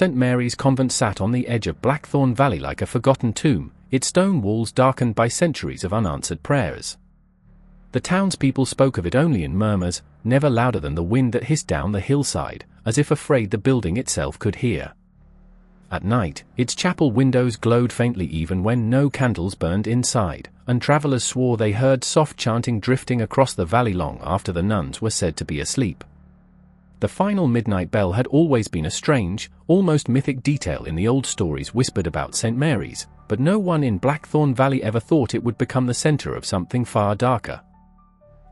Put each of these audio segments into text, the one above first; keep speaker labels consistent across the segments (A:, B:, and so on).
A: St. Mary's Convent sat on the edge of Blackthorn Valley like a forgotten tomb, its stone walls darkened by centuries of unanswered prayers. The townspeople spoke of it only in murmurs, never louder than the wind that hissed down the hillside, as if afraid the building itself could hear. At night, its chapel windows glowed faintly even when no candles burned inside, and travelers swore they heard soft chanting drifting across the valley long after the nuns were said to be asleep. The final midnight bell had always been a strange, almost mythic detail in the old stories whispered about St. Mary's, but no one in Blackthorn Valley ever thought it would become the center of something far darker.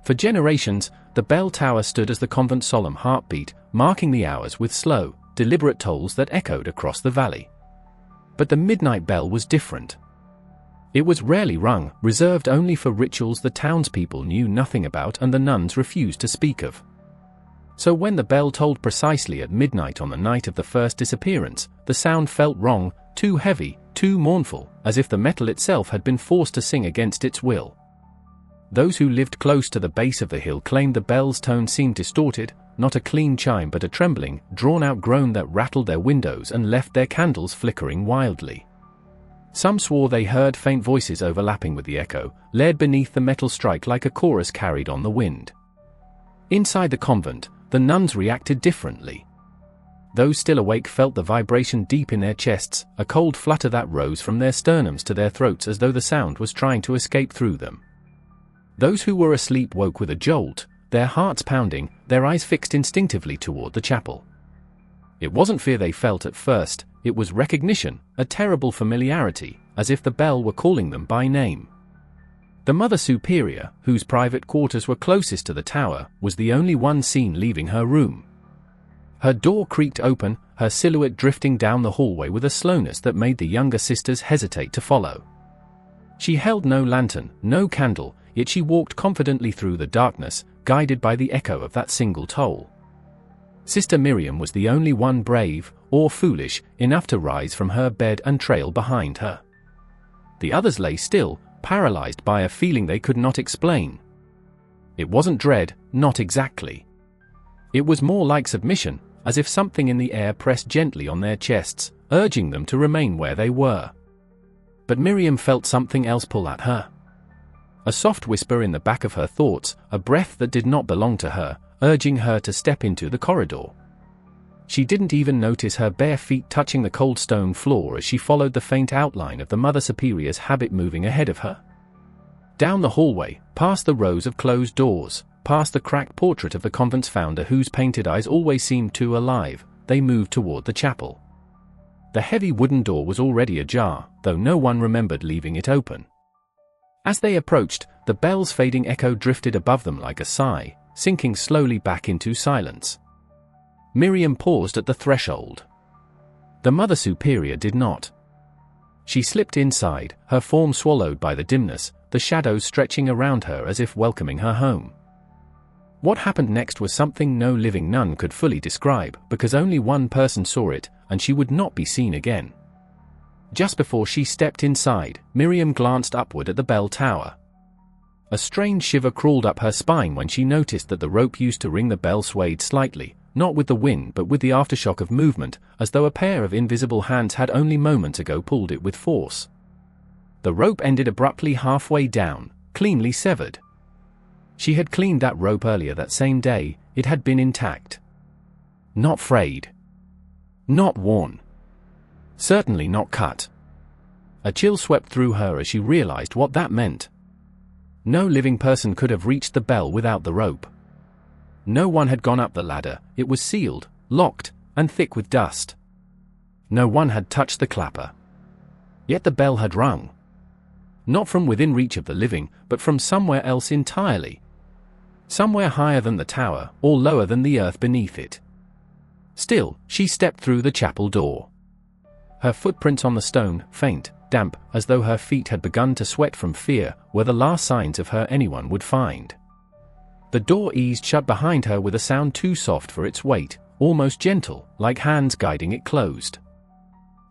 A: For generations, the bell tower stood as the convent's solemn heartbeat, marking the hours with slow, deliberate tolls that echoed across the valley. But the midnight bell was different. It was rarely rung, reserved only for rituals the townspeople knew nothing about and the nuns refused to speak of. So when the bell tolled precisely at midnight on the night of the first disappearance, the sound felt wrong, too heavy, too mournful, as if the metal itself had been forced to sing against its will. Those who lived close to the base of the hill claimed the bell's tone seemed distorted, not a clean chime but a trembling, drawn-out groan that rattled their windows and left their candles flickering wildly. Some swore they heard faint voices overlapping with the echo, layered beneath the metal strike like a chorus carried on the wind. Inside the convent, the nuns reacted differently. Those still awake felt the vibration deep in their chests, a cold flutter that rose from their sternums to their throats as though the sound was trying to escape through them. Those who were asleep woke with a jolt, their hearts pounding, their eyes fixed instinctively toward the chapel. It wasn't fear they felt at first, it was recognition, a terrible familiarity, as if the bell were calling them by name. The Mother Superior, whose private quarters were closest to the tower, was the only one seen leaving her room. Her door creaked open, her silhouette drifting down the hallway with a slowness that made the younger sisters hesitate to follow. She held no lantern, no candle, yet she walked confidently through the darkness, guided by the echo of that single toll. Sister Miriam was the only one brave, or foolish, enough to rise from her bed and trail behind her. The others lay still, paralyzed by a feeling they could not explain. It wasn't dread, not exactly. It was more like submission, as if something in the air pressed gently on their chests, urging them to remain where they were. But Miriam felt something else pull at her. A soft whisper in the back of her thoughts, a breath that did not belong to her, urging her to step into the corridor. She didn't even notice her bare feet touching the cold stone floor as she followed the faint outline of the Mother Superior's habit moving ahead of her. Down the hallway, past the rows of closed doors, past the cracked portrait of the convent's founder whose painted eyes always seemed too alive, they moved toward the chapel. The heavy wooden door was already ajar, though no one remembered leaving it open. As they approached, the bell's fading echo drifted above them like a sigh, sinking slowly back into silence. Miriam paused at the threshold. The Mother Superior did not. She slipped inside, her form swallowed by the dimness, the shadows stretching around her as if welcoming her home. What happened next was something no living nun could fully describe, because only one person saw it, and she would not be seen again. Just before she stepped inside, Miriam glanced upward at the bell tower. A strange shiver crawled up her spine when she noticed that the rope used to ring the bell swayed slightly, not with the wind but with the aftershock of movement, as though a pair of invisible hands had only moments ago pulled it with force. The rope ended abruptly halfway down, cleanly severed. She had cleaned that rope earlier that same day, it had been intact. Not frayed. Not worn. Certainly not cut. A chill swept through her as she realized what that meant. No living person could have reached the bell without the rope. No one had gone up the ladder, it was sealed, locked, and thick with dust. No one had touched the clapper. Yet the bell had rung. Not from within reach of the living, but from somewhere else entirely. Somewhere higher than the tower, or lower than the earth beneath it. Still, she stepped through the chapel door. Her footprints on the stone, faint, damp, as though her feet had begun to sweat from fear, were the last signs of her anyone would find. The door eased shut behind her with a sound too soft for its weight, almost gentle, like hands guiding it closed.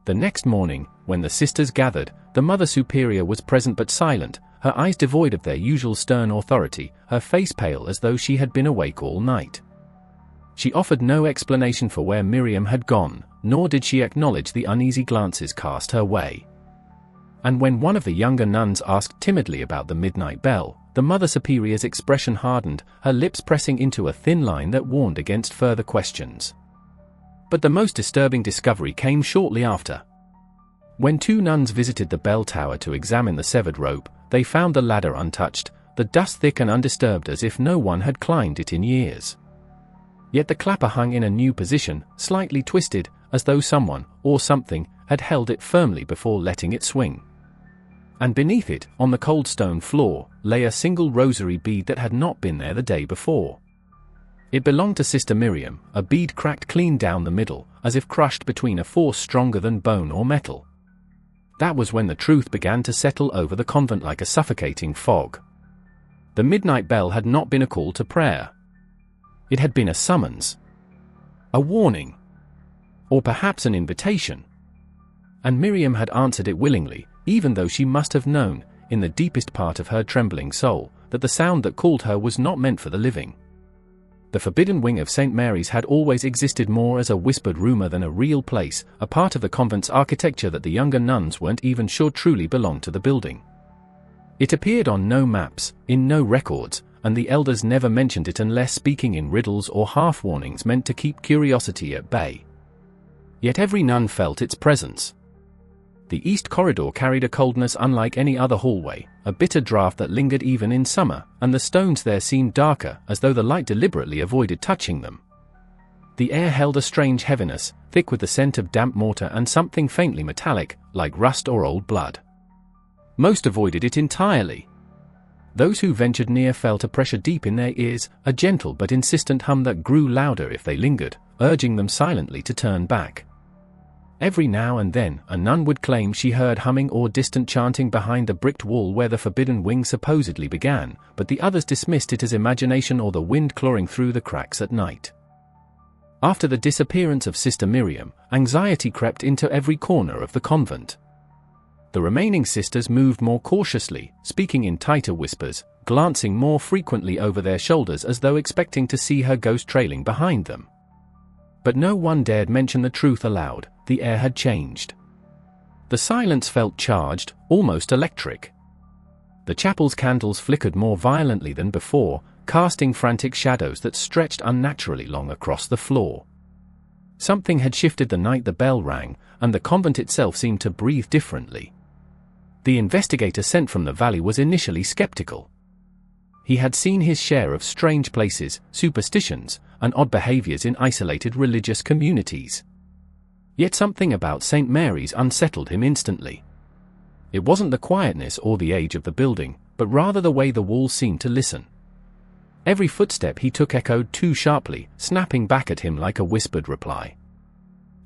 A: The next morning, when the sisters gathered, the Mother Superior was present but silent, her eyes devoid of their usual stern authority, her face pale as though she had been awake all night. She offered no explanation for where Miriam had gone, nor did she acknowledge the uneasy glances cast her way. And when one of the younger nuns asked timidly about the midnight bell, the Mother Superior's expression hardened, her lips pressing into a thin line that warned against further questions. But the most disturbing discovery came shortly after. When two nuns visited the bell tower to examine the severed rope, they found the ladder untouched, the dust thick and undisturbed as if no one had climbed it in years. Yet the clapper hung in a new position, slightly twisted, as though someone, or something, had held it firmly before letting it swing. And beneath it, on the cold stone floor, lay a single rosary bead that had not been there the day before. It belonged to Sister Miriam, a bead cracked clean down the middle, as if crushed between a force stronger than bone or metal. That was when the truth began to settle over the convent like a suffocating fog. The midnight bell had not been a call to prayer. It had been a summons. A warning. Or perhaps an invitation. And Miriam had answered it willingly, even though she must have known, in the deepest part of her trembling soul, that the sound that called her was not meant for the living. The forbidden wing of St. Mary's had always existed more as a whispered rumor than a real place, a part of the convent's architecture that the younger nuns weren't even sure truly belonged to the building. It appeared on no maps, in no records, and the elders never mentioned it unless speaking in riddles or half-warnings meant to keep curiosity at bay. Yet every nun felt its presence. The east corridor carried a coldness unlike any other hallway, a bitter draught that lingered even in summer, and the stones there seemed darker, as though the light deliberately avoided touching them. The air held a strange heaviness, thick with the scent of damp mortar and something faintly metallic, like rust or old blood. Most avoided it entirely. Those who ventured near felt a pressure deep in their ears, a gentle but insistent hum that grew louder if they lingered, urging them silently to turn back. Every now and then, a nun would claim she heard humming or distant chanting behind the bricked wall where the forbidden wing supposedly began, but the others dismissed it as imagination or the wind clawing through the cracks at night. After the disappearance of Sister Miriam, anxiety crept into every corner of the convent. The remaining sisters moved more cautiously, speaking in tighter whispers, glancing more frequently over their shoulders as though expecting to see her ghost trailing behind them. But no one dared mention the truth aloud. The air had changed. The silence felt charged, almost electric. The chapel's candles flickered more violently than before, casting frantic shadows that stretched unnaturally long across the floor. Something had shifted the night the bell rang, and the convent itself seemed to breathe differently. The investigator sent from the valley was initially skeptical. He had seen his share of strange places, superstitions, and odd behaviors in isolated religious communities. Yet something about St. Mary's unsettled him instantly. It wasn't the quietness or the age of the building, but rather the way the walls seemed to listen. Every footstep he took echoed too sharply, snapping back at him like a whispered reply.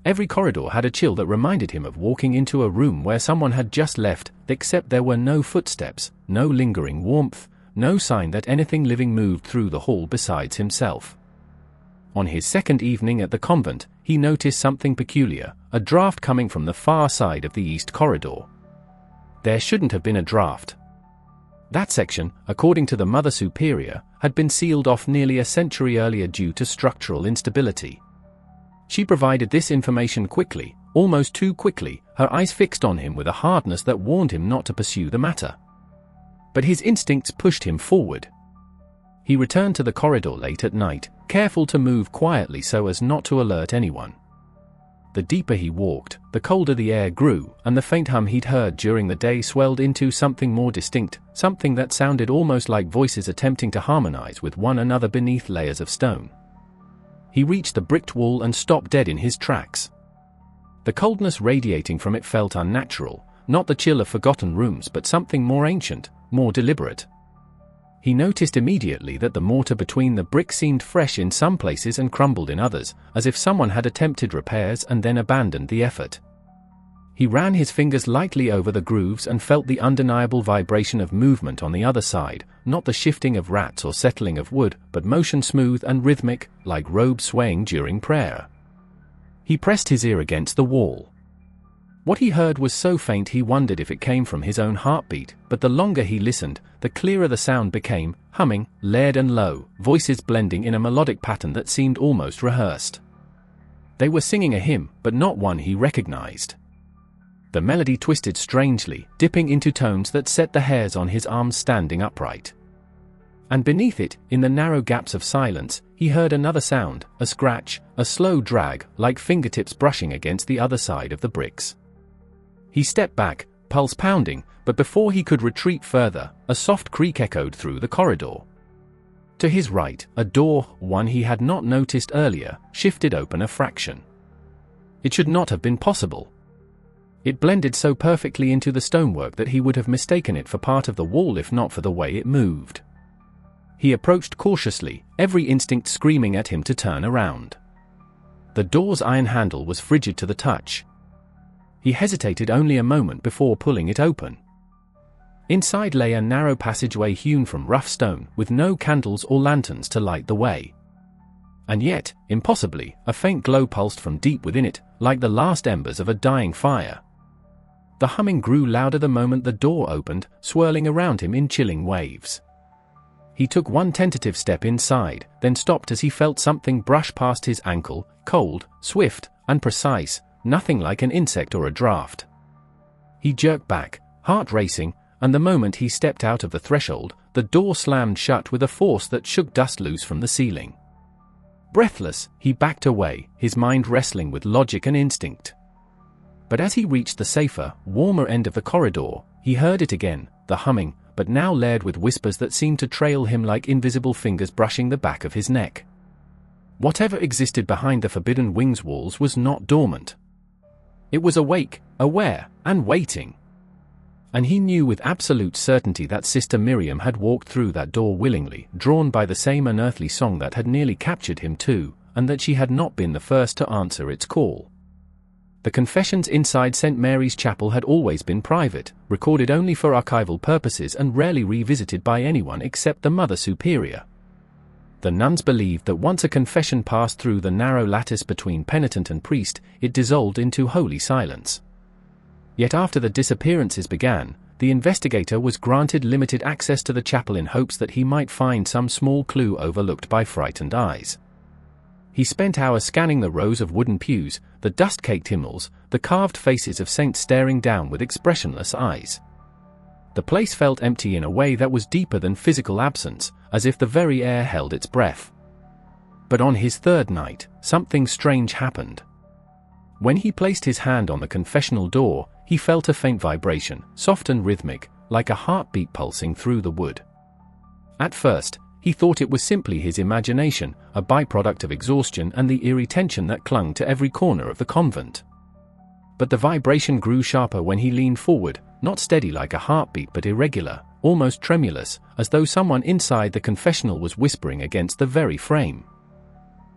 A: Every corridor had a chill that reminded him of walking into a room where someone had just left, except there were no footsteps, no lingering warmth, no sign that anything living moved through the hall besides himself. On his second evening at the convent, he noticed something peculiar, a draft coming from the far side of the east corridor. There shouldn't have been a draft. That section, according to the Mother Superior, had been sealed off nearly a century earlier due to structural instability. She provided this information quickly, almost too quickly, her eyes fixed on him with a hardness that warned him not to pursue the matter. But his instincts pushed him forward. He returned to the corridor late at night, careful to move quietly so as not to alert anyone. The deeper he walked, the colder the air grew, and the faint hum he'd heard during the day swelled into something more distinct, something that sounded almost like voices attempting to harmonize with one another beneath layers of stone. He reached the bricked wall and stopped dead in his tracks. The coldness radiating from it felt unnatural, not the chill of forgotten rooms but something more ancient, more deliberate. He noticed immediately that the mortar between the bricks seemed fresh in some places and crumbled in others, as if someone had attempted repairs and then abandoned the effort. He ran his fingers lightly over the grooves and felt the undeniable vibration of movement on the other side, not the shifting of rats or settling of wood, but motion smooth and rhythmic, like robes swaying during prayer. He pressed his ear against the wall. What he heard was so faint he wondered if it came from his own heartbeat, but the longer he listened, the clearer the sound became, humming, layered and low, voices blending in a melodic pattern that seemed almost rehearsed. They were singing a hymn, but not one he recognized. The melody twisted strangely, dipping into tones that set the hairs on his arms standing upright. And beneath it, in the narrow gaps of silence, he heard another sound, a scratch, a slow drag, like fingertips brushing against the other side of the bricks. He stepped back, pulse pounding, but before he could retreat further, a soft creak echoed through the corridor. To his right, a door, one he had not noticed earlier, shifted open a fraction. It should not have been possible. It blended so perfectly into the stonework that he would have mistaken it for part of the wall if not for the way it moved. He approached cautiously, every instinct screaming at him to turn around. The door's iron handle was frigid to the touch. He hesitated only a moment before pulling it open. Inside lay a narrow passageway hewn from rough stone, with no candles or lanterns to light the way. And yet, impossibly, a faint glow pulsed from deep within it, like the last embers of a dying fire. The humming grew louder the moment the door opened, swirling around him in chilling waves. He took one tentative step inside, then stopped as he felt something brush past his ankle, cold, swift, and precise, nothing like an insect or a draft. He jerked back, heart racing, and the moment he stepped out of the threshold, the door slammed shut with a force that shook dust loose from the ceiling. Breathless, he backed away, his mind wrestling with logic and instinct. But as he reached the safer, warmer end of the corridor, he heard it again, the humming, but now layered with whispers that seemed to trail him like invisible fingers brushing the back of his neck. Whatever existed behind the Forbidden Wings walls was not dormant. It was awake, aware, and waiting. And he knew with absolute certainty that Sister Miriam had walked through that door willingly, drawn by the same unearthly song that had nearly captured him too, and that she had not been the first to answer its call. The confessions inside St. Mary's Chapel had always been private, recorded only for archival purposes and rarely revisited by anyone except the Mother Superior. The nuns believed that once a confession passed through the narrow lattice between penitent and priest, it dissolved into holy silence. Yet after the disappearances began, the investigator was granted limited access to the chapel in hopes that he might find some small clue overlooked by frightened eyes. He spent hours scanning the rows of wooden pews, the dust-caked hymnals, the carved faces of saints staring down with expressionless eyes. The place felt empty in a way that was deeper than physical absence, as if the very air held its breath. But on his third night, something strange happened. When he placed his hand on the confessional door, he felt a faint vibration, soft and rhythmic, like a heartbeat pulsing through the wood. At first, he thought it was simply his imagination, a byproduct of exhaustion and the eerie tension that clung to every corner of the convent. But the vibration grew sharper when he leaned forward, not steady like a heartbeat but irregular, almost tremulous, as though someone inside the confessional was whispering against the very frame.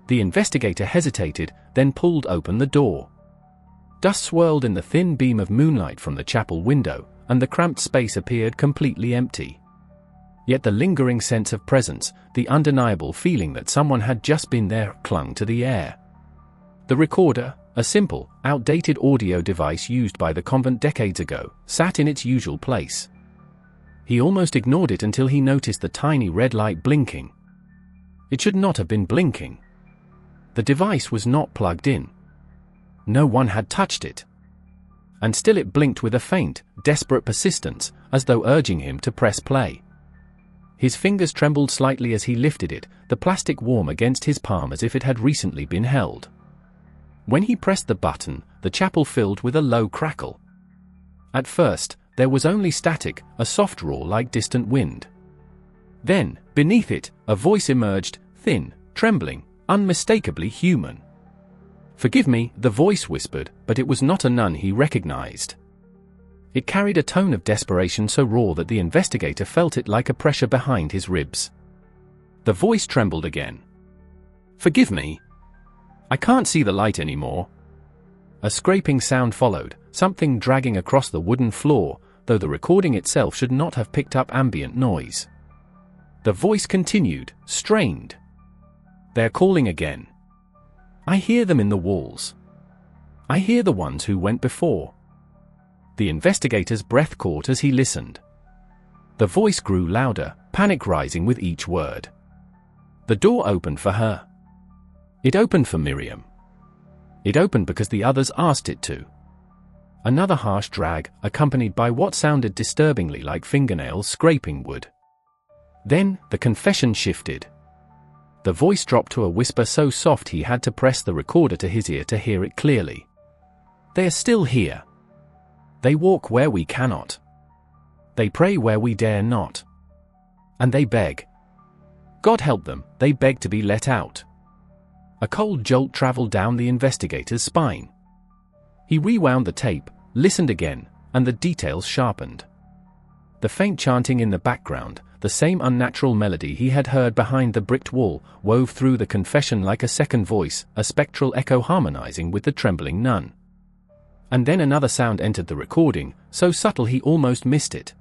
A: The investigator hesitated, then pulled open the door. Dust swirled in the thin beam of moonlight from the chapel window, and the cramped space appeared completely empty. Yet the lingering sense of presence, the undeniable feeling that someone had just been there, clung to the air. The recorder, a simple, outdated audio device used by the convent decades ago, sat in its usual place. He almost ignored it until he noticed the tiny red light blinking. It should not have been blinking. The device was not plugged in. No one had touched it. And still it blinked with a faint, desperate persistence, as though urging him to press play. His fingers trembled slightly as he lifted it, the plastic warm against his palm as if it had recently been held. When he pressed the button, the chapel filled with a low crackle. At first, there was only static, a soft roar like distant wind. Then, beneath it, a voice emerged, thin, trembling, unmistakably human. "Forgive me," the voice whispered, but it was not a nun he recognized. It carried a tone of desperation so raw that the investigator felt it like a pressure behind his ribs. The voice trembled again. "Forgive me. I can't see the light anymore." A scraping sound followed, something dragging across the wooden floor, though the recording itself should not have picked up ambient noise. The voice continued, strained. "They're calling again. I hear them in the walls. I hear the ones who went before. The investigator's breath caught as he listened. The voice grew louder, panic rising with each word. The door opened for her. It opened for Miriam. It opened because the others asked it to. Another harsh drag, accompanied by what sounded disturbingly like fingernails scraping wood. Then, the confession shifted. The voice dropped to a whisper so soft he had to press the recorder to his ear to hear it clearly. They are still here. They walk where we cannot. They pray where we dare not. And they beg. God help them, they beg to be let out. A cold jolt traveled down the investigator's spine. He rewound the tape, listened again, and the details sharpened. The faint chanting in the background, the same unnatural melody he had heard behind the bricked wall, wove through the confession like a second voice, a spectral echo harmonizing with the trembling nun. And then another sound entered the recording, so subtle he almost missed it.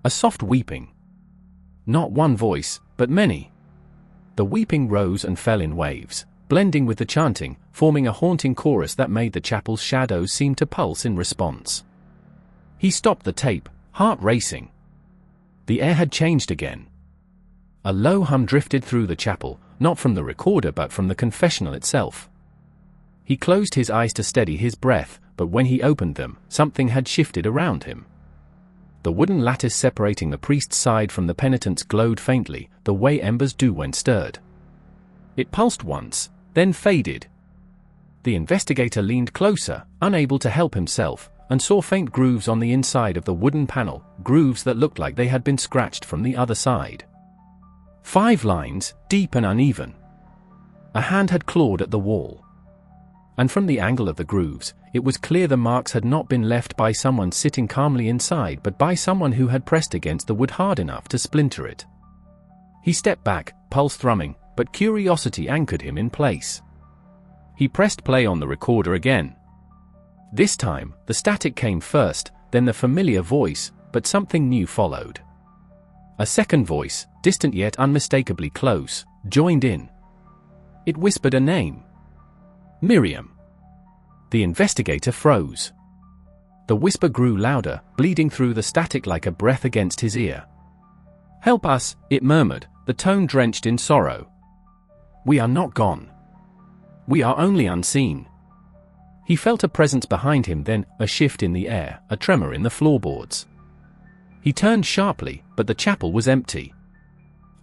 A: A soft weeping. Not one voice, but many. The weeping rose and fell in waves, blending with the chanting, forming a haunting chorus that made the chapel's shadows seem to pulse in response. He stopped the tape, heart racing. The air had changed again. A low hum drifted through the chapel, not from the recorder but from the confessional itself. He closed his eyes to steady his breath, but when he opened them, something had shifted around him. The wooden lattice separating the priest's side from the penitent's glowed faintly, the way embers do when stirred. It pulsed once, then faded. The investigator leaned closer, unable to help himself, and saw faint grooves on the inside of the wooden panel, grooves that looked like they had been scratched from the other side. 5 lines, deep and uneven. A hand had clawed at the wall. And from the angle of the grooves, it was clear the marks had not been left by someone sitting calmly inside but by someone who had pressed against the wood hard enough to splinter it. He stepped back, pulse thrumming, but curiosity anchored him in place. He pressed play on the recorder again. This time, the static came first, then the familiar voice, but something new followed. A second voice, distant yet unmistakably close, joined in. It whispered a name. Miriam. The investigator froze. The whisper grew louder, bleeding through the static like a breath against his ear. "Help us," it murmured, the tone drenched in sorrow. "We are not gone. We are only unseen." He felt a presence behind him, then a shift in the air, a tremor in the floorboards. He turned sharply, but the chapel was empty.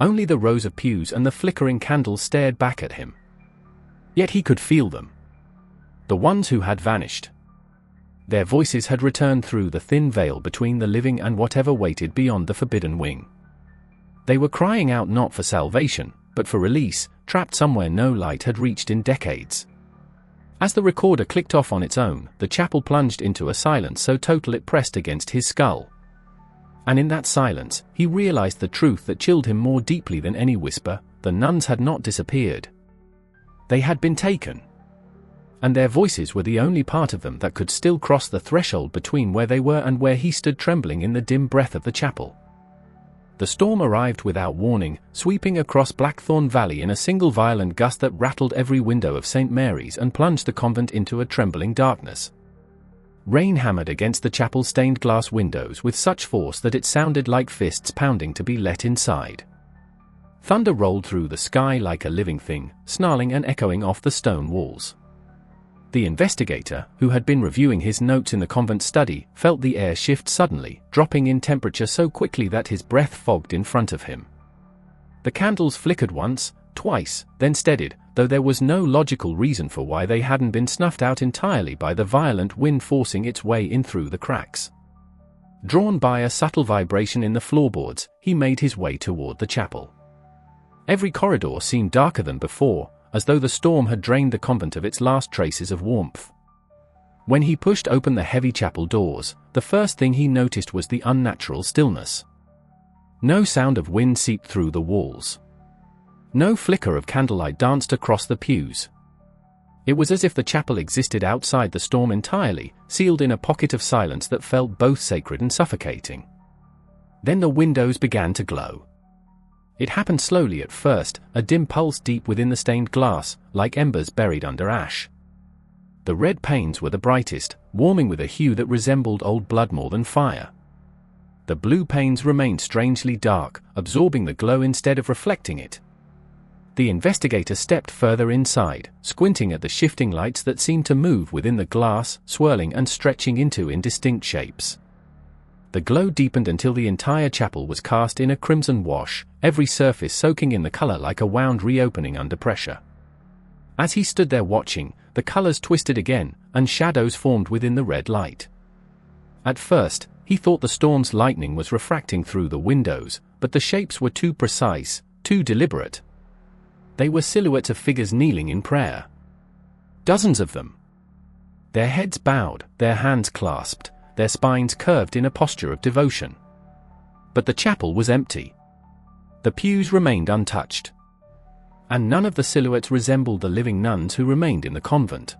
A: Only the rows of pews and the flickering candles stared back at him. Yet he could feel them. The ones who had vanished. Their voices had returned through the thin veil between the living and whatever waited beyond the forbidden wing. They were crying out not for salvation, but for release, trapped somewhere no light had reached in decades. As the recorder clicked off on its own, the chapel plunged into a silence so total it pressed against his skull. And in that silence, he realized the truth that chilled him more deeply than any whisper: the nuns had not disappeared. They had been taken. And their voices were the only part of them that could still cross the threshold between where they were and where he stood trembling in the dim breath of the chapel. The storm arrived without warning, sweeping across Blackthorn Valley in a single violent gust that rattled every window of St. Mary's and plunged the convent into a trembling darkness. Rain hammered against the chapel's stained glass windows with such force that it sounded like fists pounding to be let inside. Thunder rolled through the sky like a living thing, snarling and echoing off the stone walls. The investigator, who had been reviewing his notes in the convent study, felt the air shift suddenly, dropping in temperature so quickly that his breath fogged in front of him. The candles flickered once, twice, then steadied, though there was no logical reason for why they hadn't been snuffed out entirely by the violent wind forcing its way in through the cracks. Drawn by a subtle vibration in the floorboards, he made his way toward the chapel. Every corridor seemed darker than before, as though the storm had drained the convent of its last traces of warmth. When he pushed open the heavy chapel doors, the first thing he noticed was the unnatural stillness. No sound of wind seeped through the walls. No flicker of candlelight danced across the pews. It was as if the chapel existed outside the storm entirely, sealed in a pocket of silence that felt both sacred and suffocating. Then the windows began to glow. It happened slowly at first, a dim pulse deep within the stained glass, like embers buried under ash. The red panes were the brightest, warming with a hue that resembled old blood more than fire. The blue panes remained strangely dark, absorbing the glow instead of reflecting it. The investigator stepped further inside, squinting at the shifting lights that seemed to move within the glass, swirling and stretching into indistinct shapes. The glow deepened until the entire chapel was cast in a crimson wash, every surface soaking in the color like a wound reopening under pressure. As he stood there watching, the colors twisted again, and shadows formed within the red light. At first, he thought the storm's lightning was refracting through the windows, but the shapes were too precise, too deliberate. They were silhouettes of figures kneeling in prayer. Dozens of them. Their heads bowed, their hands clasped, their spines curved in a posture of devotion. But the chapel was empty. The pews remained untouched. And none of the silhouettes resembled the living nuns who remained in the convent.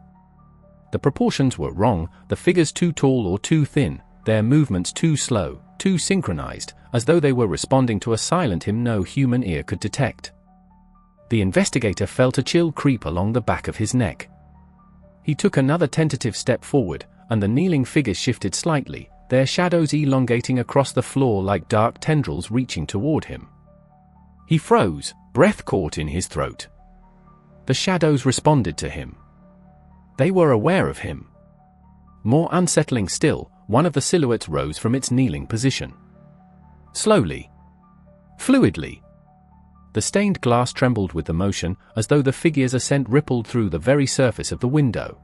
A: The proportions were wrong, the figures too tall or too thin, their movements too slow, too synchronized, as though they were responding to a silent hymn no human ear could detect. The investigator felt a chill creep along the back of his neck. He took another tentative step forward, and the kneeling figures shifted slightly, their shadows elongating across the floor like dark tendrils reaching toward him. He froze, breath caught in his throat. The shadows responded to him. They were aware of him. More unsettling still, one of the silhouettes rose from its kneeling position. Slowly. Fluidly. The stained glass trembled with the motion, as though the figure's ascent rippled through the very surface of the window.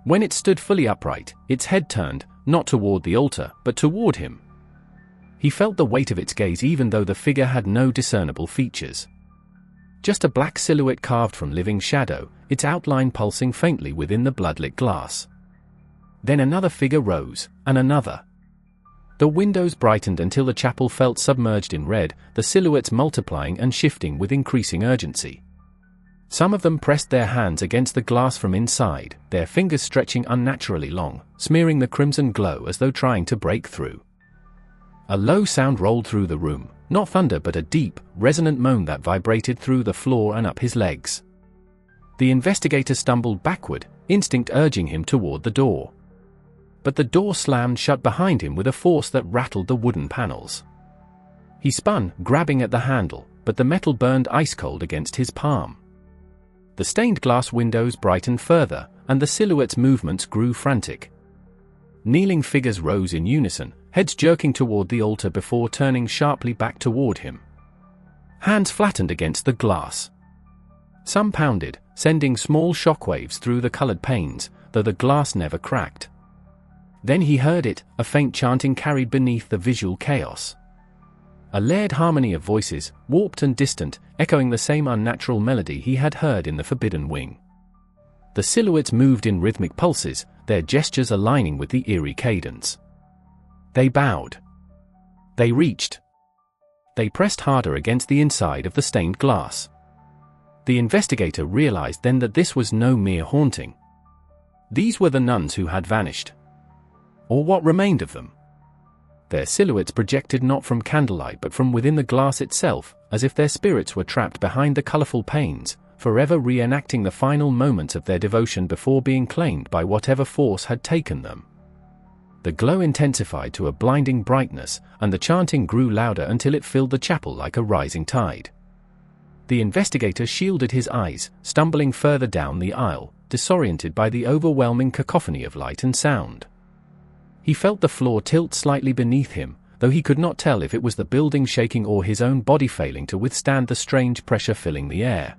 A: When it stood fully upright, its head turned, not toward the altar, but toward him. He felt the weight of its gaze even though the figure had no discernible features. Just a black silhouette carved from living shadow, its outline pulsing faintly within the bloodlit glass. Then another figure rose, and another. The windows brightened until the chapel felt submerged in red, the silhouettes multiplying and shifting with increasing urgency. Some of them pressed their hands against the glass from inside, their fingers stretching unnaturally long, smearing the crimson glow as though trying to break through. A low sound rolled through the room, not thunder but a deep, resonant moan that vibrated through the floor and up his legs. The investigator stumbled backward, instinct urging him toward the door. But the door slammed shut behind him with a force that rattled the wooden panels. He spun, grabbing at the handle, but the metal burned ice-cold against his palm. The stained glass windows brightened further, and the silhouette's movements grew frantic. Kneeling figures rose in unison, heads jerking toward the altar before turning sharply back toward him. Hands flattened against the glass. Some pounded, sending small shockwaves through the colored panes, though the glass never cracked. Then he heard it, a faint chanting carried beneath the visual chaos. A layered harmony of voices, warped and distant, echoing the same unnatural melody he had heard in the Forbidden Wing. The silhouettes moved in rhythmic pulses, their gestures aligning with the eerie cadence. They bowed. They reached. They pressed harder against the inside of the stained glass. The investigator realized then that this was no mere haunting. These were the nuns who had vanished. Or what remained of them. Their silhouettes projected not from candlelight but from within the glass itself, as if their spirits were trapped behind the colorful panes, forever reenacting the final moments of their devotion before being claimed by whatever force had taken them. The glow intensified to a blinding brightness, and the chanting grew louder until it filled the chapel like a rising tide. The investigator shielded his eyes, stumbling further down the aisle, disoriented by the overwhelming cacophony of light and sound. He felt the floor tilt slightly beneath him, though he could not tell if it was the building shaking or his own body failing to withstand the strange pressure filling the air.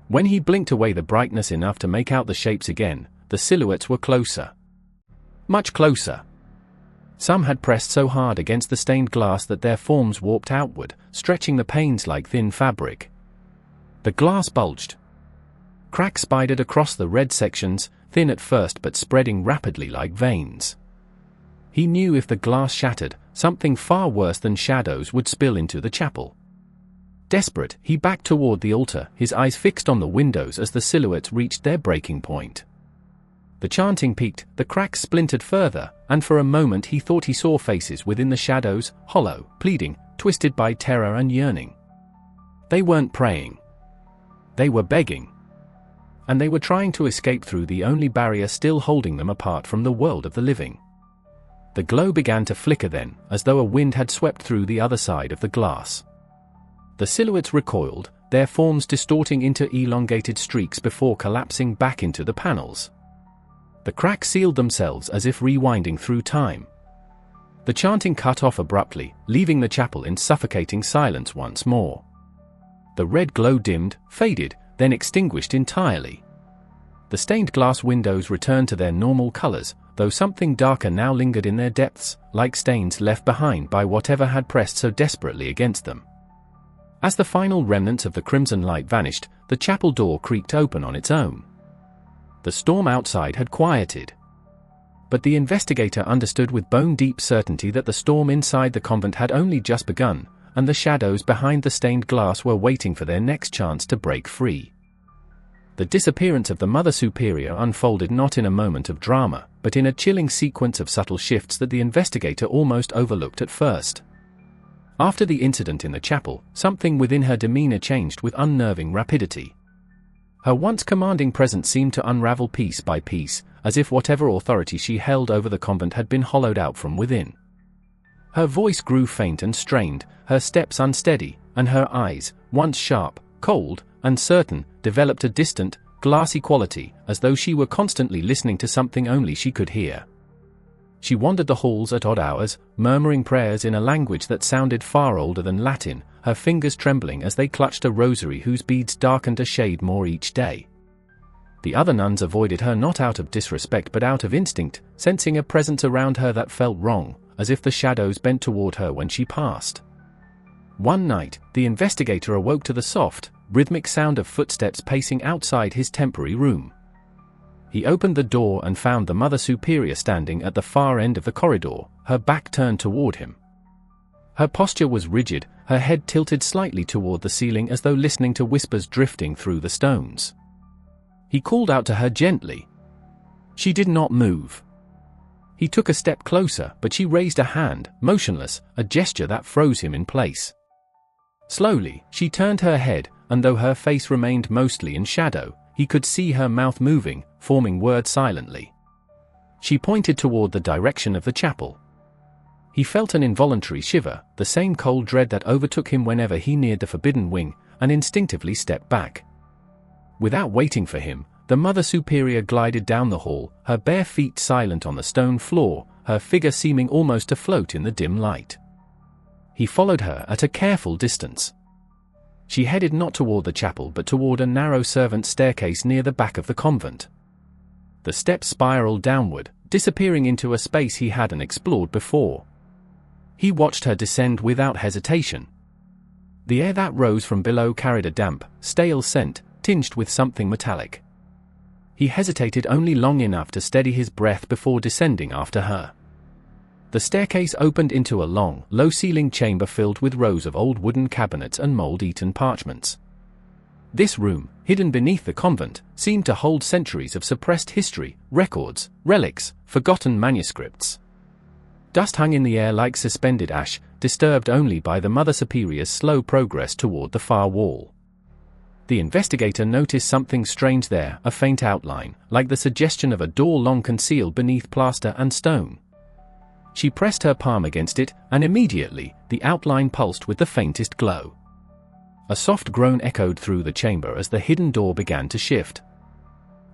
A: When he blinked away the brightness enough to make out the shapes again, the silhouettes were closer. Much closer. Some had pressed so hard against the stained glass that their forms warped outward, stretching the panes like thin fabric. The glass bulged. Cracks spidered across the red sections, thin at first but spreading rapidly like veins. He knew if the glass shattered, something far worse than shadows would spill into the chapel. Desperate, he backed toward the altar, his eyes fixed on the windows as the silhouettes reached their breaking point. The chanting peaked, the cracks splintered further, and for a moment he thought he saw faces within the shadows, hollow, pleading, twisted by terror and yearning. They weren't praying. They were begging. and they were trying to escape through the only barrier still holding them apart from the world of the living. The glow began to flicker then, as though a wind had swept through the other side of the glass. The silhouettes recoiled, their forms distorting into elongated streaks before collapsing back into the panels. The cracks sealed themselves as if rewinding through time. The chanting cut off abruptly, leaving the chapel in suffocating silence once more. The red glow dimmed, faded, then extinguished entirely. The stained glass windows returned to their normal colors, though something darker now lingered in their depths, like stains left behind by whatever had pressed so desperately against them. As the final remnants of the crimson light vanished, the chapel door creaked open on its own. The storm outside had quieted. But the investigator understood with bone-deep certainty that the storm inside the convent had only just begun, and the shadows behind the stained glass were waiting for their next chance to break free. The disappearance of the Mother Superior unfolded not in a moment of drama, but in a chilling sequence of subtle shifts that the investigator almost overlooked at first. After the incident in the chapel, something within her demeanor changed with unnerving rapidity. Her once commanding presence seemed to unravel piece by piece, as if whatever authority she held over the convent had been hollowed out from within. Her voice grew faint and strained, her steps unsteady, and her eyes, once sharp, cold, uncertain, developed a distant, glassy quality, as though she were constantly listening to something only she could hear. She wandered the halls at odd hours, murmuring prayers in a language that sounded far older than Latin, her fingers trembling as they clutched a rosary whose beads darkened a shade more each day. The other nuns avoided her not out of disrespect but out of instinct, sensing a presence around her that felt wrong, as if the shadows bent toward her when she passed. One night, the investigator awoke to the soft, rhythmic sound of footsteps pacing outside his temporary room. He opened the door and found the Mother Superior standing at the far end of the corridor, her back turned toward him. Her posture was rigid, her head tilted slightly toward the ceiling as though listening to whispers drifting through the stones. He called out to her gently. She did not move. He took a step closer, but she raised a hand, motionless, a gesture that froze him in place. Slowly, she turned her head, and though her face remained mostly in shadow, he could see her mouth moving, forming words silently. She pointed toward the direction of the chapel. He felt an involuntary shiver, the same cold dread that overtook him whenever he neared the forbidden wing, and instinctively stepped back. Without waiting for him, the Mother Superior glided down the hall, her bare feet silent on the stone floor, her figure seeming almost to float in the dim light. He followed her at a careful distance. She headed not toward the chapel but toward a narrow servants' staircase near the back of the convent. The steps spiraled downward, disappearing into a space he hadn't explored before. He watched her descend without hesitation. The air that rose from below carried a damp, stale scent, tinged with something metallic. He hesitated only long enough to steady his breath before descending after her. The staircase opened into a long, low-ceilinged chamber filled with rows of old wooden cabinets and mold-eaten parchments. This room, hidden beneath the convent, seemed to hold centuries of suppressed history, records, relics, forgotten manuscripts. Dust hung in the air like suspended ash, disturbed only by the Mother Superior's slow progress toward the far wall. The investigator noticed something strange there, a faint outline, like the suggestion of a door long concealed beneath plaster and stone. She pressed her palm against it, and immediately, the outline pulsed with the faintest glow. A soft groan echoed through the chamber as the hidden door began to shift.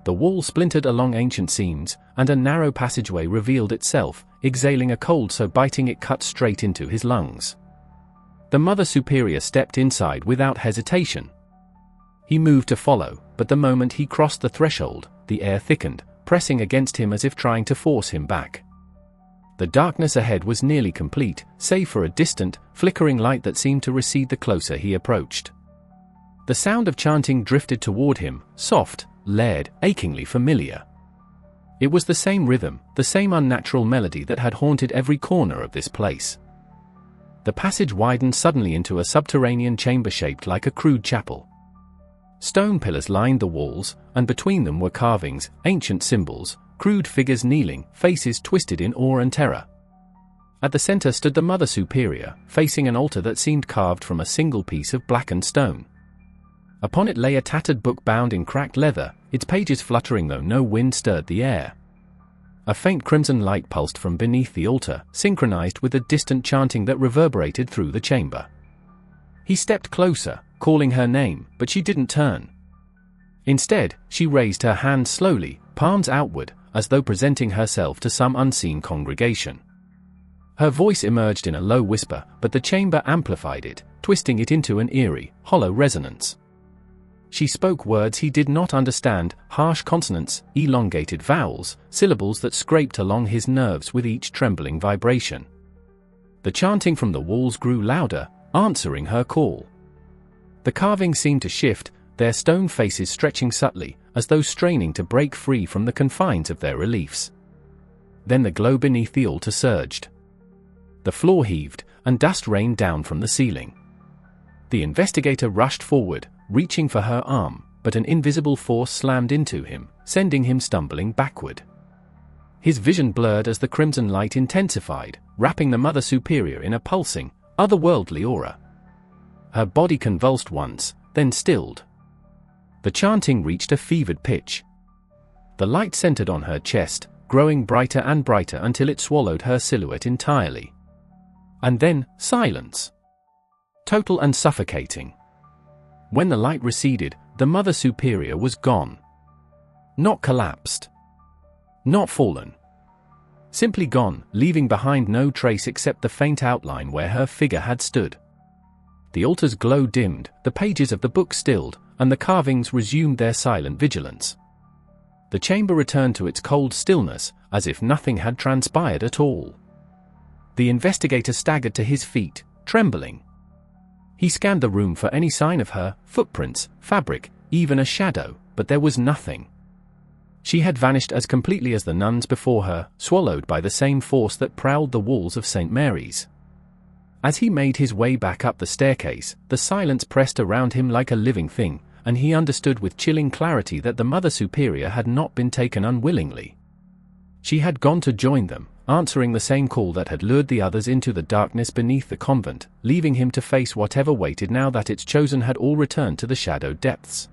A: The wall splintered along ancient seams, and a narrow passageway revealed itself, exhaling a cold so biting it cut straight into his lungs. The Mother Superior stepped inside without hesitation. He moved to follow, but the moment he crossed the threshold, the air thickened, pressing against him as if trying to force him back. The darkness ahead was nearly complete, save for a distant, flickering light that seemed to recede the closer he approached. The sound of chanting drifted toward him, soft, layered, achingly familiar. It was the same rhythm, the same unnatural melody that had haunted every corner of this place. The passage widened suddenly into a subterranean chamber shaped like a crude chapel. Stone pillars lined the walls, and between them were carvings, ancient symbols, crude figures kneeling, faces twisted in awe and terror. At the center stood the Mother Superior, facing an altar that seemed carved from a single piece of blackened stone. Upon it lay a tattered book bound in cracked leather, its pages fluttering though no wind stirred the air. A faint crimson light pulsed from beneath the altar, synchronized with the distant chanting that reverberated through the chamber. He stepped closer, calling her name, but she didn't turn. Instead, she raised her hand slowly, palms outward, as though presenting herself to some unseen congregation. Her voice emerged in a low whisper, but the chamber amplified it, twisting it into an eerie, hollow resonance. She spoke words he did not understand, harsh consonants, elongated vowels, syllables that scraped along his nerves with each trembling vibration. The chanting from the walls grew louder, answering her call. The carvings seemed to shift, their stone faces stretching subtly, as though straining to break free from the confines of their reliefs. Then the glow beneath the altar surged. The floor heaved, and dust rained down from the ceiling. The investigator rushed forward, reaching for her arm, but an invisible force slammed into him, sending him stumbling backward. His vision blurred as the crimson light intensified, wrapping the Mother Superior in a pulsing, otherworldly aura. Her body convulsed once, then stilled. The chanting reached a fevered pitch. The light centered on her chest, growing brighter and brighter until it swallowed her silhouette entirely. And then, silence. Total and suffocating. When the light receded, the Mother Superior was gone. Not collapsed. Not fallen. Simply gone, leaving behind no trace except the faint outline where her figure had stood. The altar's glow dimmed, the pages of the book stilled, and the carvings resumed their silent vigilance. The chamber returned to its cold stillness, as if nothing had transpired at all. The investigator staggered to his feet, trembling. He scanned the room for any sign of her, footprints, fabric, even a shadow, but there was nothing. She had vanished as completely as the nuns before her, swallowed by the same force that prowled the walls of St. Mary's. As he made his way back up the staircase, the silence pressed around him like a living thing, and he understood with chilling clarity that the Mother Superior had not been taken unwillingly. She had gone to join them, answering the same call that had lured the others into the darkness beneath the convent, leaving him to face whatever waited now that its chosen had all returned to the shadowed depths.